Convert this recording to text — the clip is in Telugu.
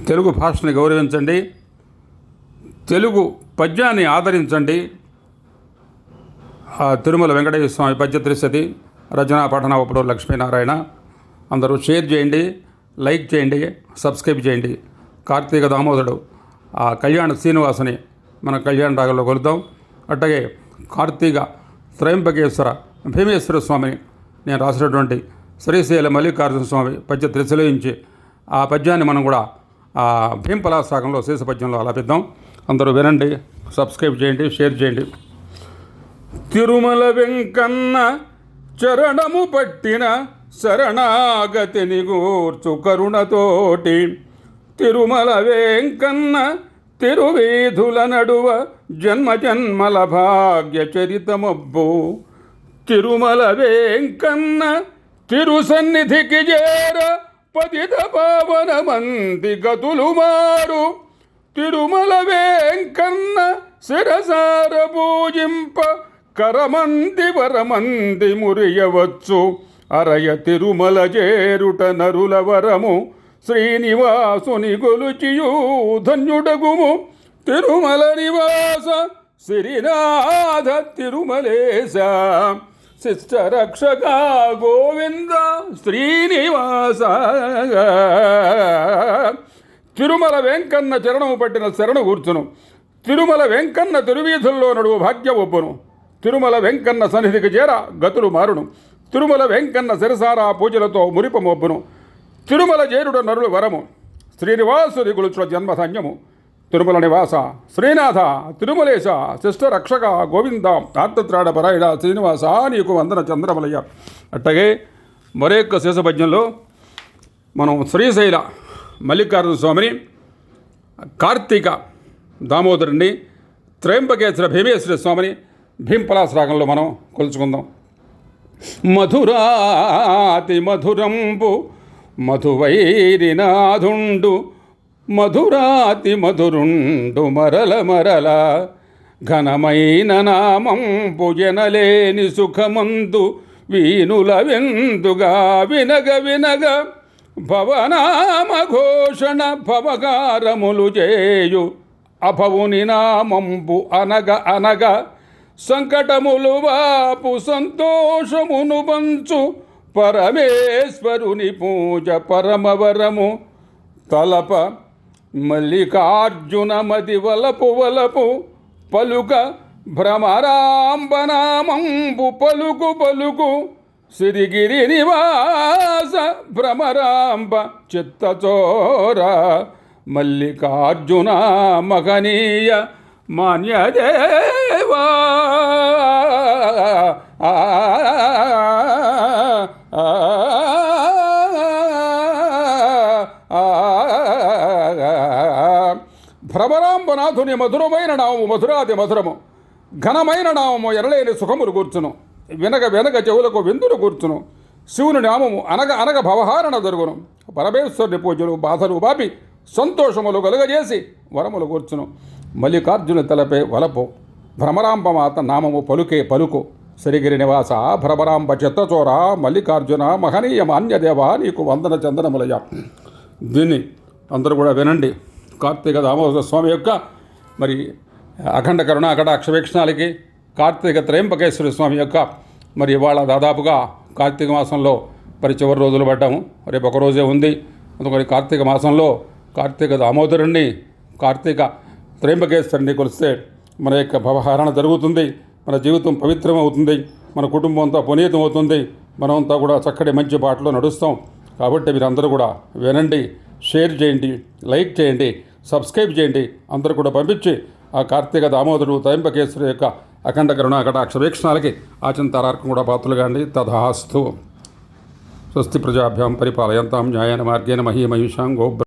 తెలుగు భాషని గౌరవించండి, తెలుగు పద్యాన్ని ఆదరించండి. తిరుమల వెంకటేశ్వర స్వామి పద్య త్రిశతి రచనా పఠన ఉపడు లక్ష్మీనారాయణ. అందరూ షేర్ చేయండి, లైక్ చేయండి, సబ్స్క్రైబ్ చేయండి. కార్తీక దామోదరుడు కళ్యాణ శ్రీనివాసుని మన కళ్యాణ రాగంలో కొలుద్దాం. అట్టగే కార్తీక త్రయంబకేశ్వర భీమేశ్వర స్వామిని నేను రాసినటువంటి శ్రీశైల మల్లికార్జున స్వామి పద్య త్రిశలోయించి ఆ పద్యాన్ని మనం కూడా భీంపలాస రాగంలో శేష పద్యంలో ఆలాపిద్దాం. అందరూ వినండి, సబ్స్క్రైబ్ చేయండి, షేర్ చేయండి. తిరుమల వెంకన్న చరణము పట్టిన శరణాగతిని గూర్చు కరుణతోటి, తిరుమల వెంకన్న తిరువీధుల నడువ జన్మ జన్మల భాగ్య చరితమబ్బు, తిరుమల వెంకన్న తిరు సన్నిధికి చేర పతిత పావన మంది గతులు మారు, తిరుమల వెంకన్న శిరసార పూజింప కరమంది వరమంది మురియవచ్చు, అరయ తిరుమల చేరుట నరుల వరము, శ్రీనివాసుని గొలుచియు ధన్యుడగుము, తిరుమల నివాస శ్రీనాథ తిరుమలేశ, శిష్ట రక్షక గోవింద శ్రీనివాస. తిరుమల వెంకన్న చరణము పట్టిన శరణు కూర్చును, తిరుమల వెంకన్న తిరువీధుల్లో నడువు భాగ్య ఒప్పును, తిరుమల వెంకన్న సన్నిధికి చేర గతులు మారును, తిరుమల వెంకన్న శిరసారా పూజలతో మురిపమొప్పును, తిరుమల చేరుడ నరుల వరము, శ్రీనివాసుని గులుచుల జన్మధన్యము, తిరుమల నివాస శ్రీనాథ తిరుమలేశ, శిష్ట రక్షక గోవింద ఆర్తత్రాడ పరాయణ శ్రీనివాస నీకు వందన చంద్రమలయ్య. అట్టగే మరొక శేషపద్యంలో మనం శ్రీశైల మల్లికార్జున స్వామిని, కార్తీక దామోదరుని, త్రయంబకేశ్వర భీమేశ్వర స్వామిని భీంపలాస రాగంలో మనం కొలుచుకుందాం. మధురాతి మధురంబు మధువైరినాథుండు, మధురాతి మధురుండు మరల మరల, ఘనమైన నామంబు జనలేని సుఖమందు వీనుల వెందుగా వినగ వినగ, భవనామ ఘోషణ భవగారములు చేయు అభవుని నామంబు అనగ అనగ, సంకటములు వాపు సంతోషమును పంచు పరమేశ్వరుని పూజ పరమవరము, తలప మల్లికార్జున మది వలపు వలపు, పలుక భ్రమరాంబనామంబు పలుకు పలుకు, సిరిగిరి నివాస భ్రమరాంబ చిత్తచోర, మల్లికార్జున మహనీయ మాన్యదేవా. భ్రమరాంబనాథుని మధురమైన నామము మధురాతి మధురము, ఘనమైన నామము ఎనలేని సుఖములు కూర్చును, వినగ వెనక చెవులకు విందులు కూర్చును, శివుని నామము అనగ అనగ భవహారణ జరుగును, పరమేశ్వరుని పూజలు బాధలు బాపి సంతోషములు కలుగజేసి వరములు కూర్చును, మల్లికార్జున తలపే వలపు, భ్రమరాంబమాత నామము పలుకే పలుకు, శ్రీగిరి నివాస భ్రమరాంబ చిత్తచోర, మల్లికార్జున మహనీయ మాన్యదేవ నీకు వందన చందనములయ్య. దీన్ని అందరూ కూడా వినండి. కార్తీక దామోదర స్వామి యొక్క మరి అఖండ కరుణ కటాక్ష వీక్షణాలకి, కార్తీక త్రయంబకేశ్వర స్వామి యొక్క మరి ఇవాళ దాదాపుగా కార్తీక మాసంలో మరి చివరి రోజులు పడ్డాము. రేపు ఒక రోజే ఉంది. అందుకని కార్తీక మాసంలో కార్తీక దామోదరుణ్ణి, కార్తీక త్రయంబకేశ్వరుని కొలిస్తే మన యొక్క భవహరణ జరుగుతుంది, మన జీవితం పవిత్రమవుతుంది, మన కుటుంబం అంతా పునీతం అవుతుంది, మనమంతా కూడా చక్కటి మంచి బాటలో నడుస్తాం. కాబట్టి మీరందరూ కూడా వినండి, షేర్ చేయండి, లైక్ చేయండి, సబ్స్క్రైబ్ చేయండి. అందరూ కూడా పంపించి ఆ కార్తీక దామోదరుడు త్రయంబకేశ్వర యొక్క అఖండ కరుణ కటాక్ష వీక్షణాలకి ఆచంతారార్కం కూడా పాత్రలు కాండి. తథాస్తు. స్వస్తి ప్రజాభ్యాం పరిపాలయంతాం న్యాయేన మార్గేణ మహీమహిషాం గోబ్ర